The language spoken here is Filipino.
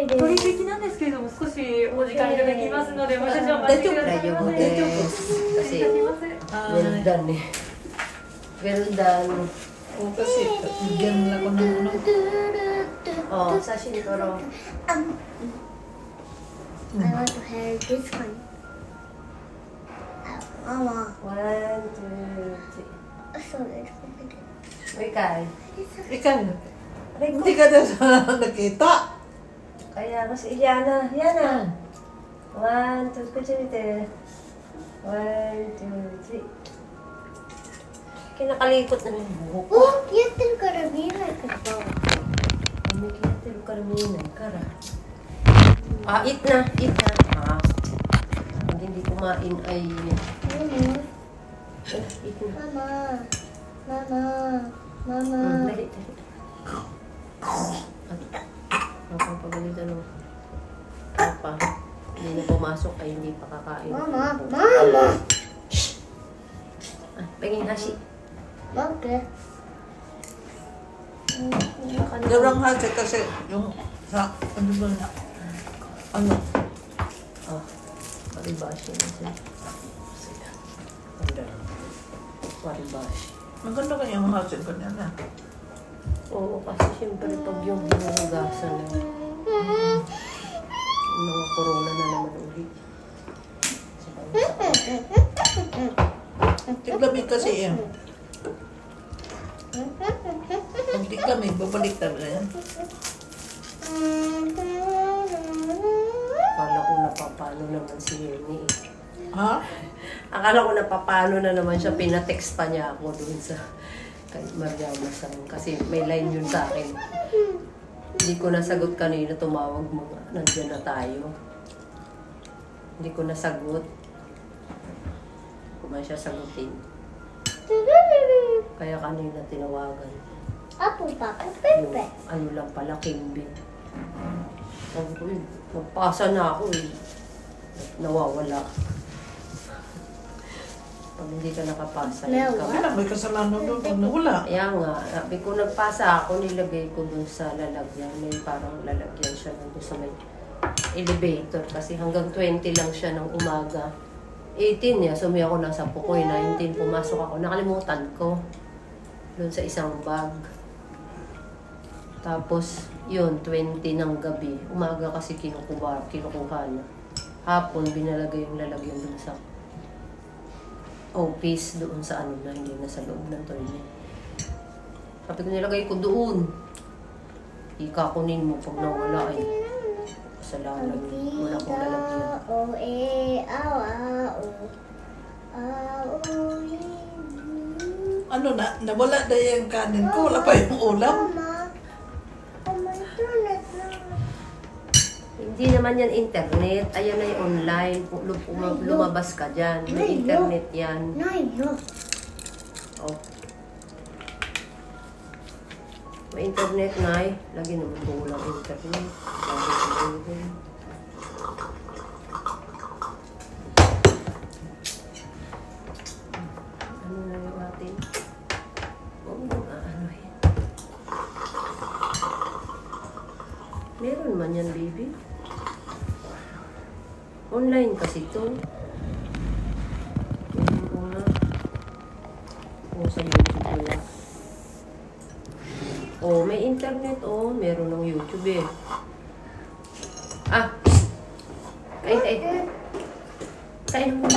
取引なんですけれども、少しお時間いただきますので、もう少々お待ちくださいませ。Kasi Weldan eh. Weldan. O kasi, bigyan nila ko ng ano. Oh, sashin pero. I want to have this one. Mama. 1, 2, 3. So it's complicated. Wikay. Ikaw, hindi ka na nakita. Kaya kasi Yana. Yana. 1, 2, 3. 1, 2, 3. Kinakalikot na yung buhok ko. Oh, やってるから見えないけど。 Kumikita ka rin ng kara. Ah, eat na. Ah. Pag hindi kumain ay... Eat na. Mama. Dali. Napapagalitan mo. Papa. Hindi na pumasok ay hindi pa kakain. Mama. Ah, paging hashi. Bakit? Darang hati kasi yung sa, ano ba na? Ano? Ah, paribashi na siya. Paribashi. Maganda kaya yung hati ko niya na. Oo, kasi siyempre pag yung hinuhugasan ng mga corona na naman ulit. Tiglamig kasi yan. Kung tiglamig, babalik talaga yan. Akala ko napapano naman si Henny eh. Ha? Akala ko napapano na naman siya, pinatext pa niya ako doon sa kay Mariama Sang. Kasi may line yun sa akin. Hindi ko nasagot kanina, tumawag mo nga. Nandiyan na tayo. Hindi ko nasagot. Kung man siya sagutin. Kaya kanina tinawagan. Apo, Papa, Yung Pepe. ano lang pala, Kimbin. Sabi ko, magpasa na ako eh. Nawawala. Pag hindi ka nakapasa, Kailan may kasalanan doon pag nawala? kaya nga, sabi ko nagpasa ako, nilagay ko dun sa lalagyan. May parang lalagyan siya nandun sa may elevator. Kasi hanggang 20 lang siya ng umaga. 18 niya, sumi ako ng 10 ko. 19, pumasok ako. Nakalimutan ko. Doon sa isang bag. Tapos, yun, 20 ng gabi. Umaga kasi kinukuha na. Hapon, binalagay yung lalagyan doon sa office, doon sa ano na, hindi na sa loob ng toilet. Sabi ko, nilagay ko doon. Ikakunin mo pag nawala ay kasalanan. Wala kong lalagyan. Ano na, nawala na yung kanin ko, wala pa yung ulam. Hindi naman yan internet. Ayan na yung online. Lumabas ka dyan. May internet yan. Oh. May internet na eh. Lagi naman kung walang internet. Lagi naman. Ano na yung atin? Huwag mo aanohin. Meron man yan, baby. Online kasi ito. Tingnan ko nga. O, sa YouTube wala. O, may internet. O, meron ng YouTube eh. Ah! Ay. Kain mo.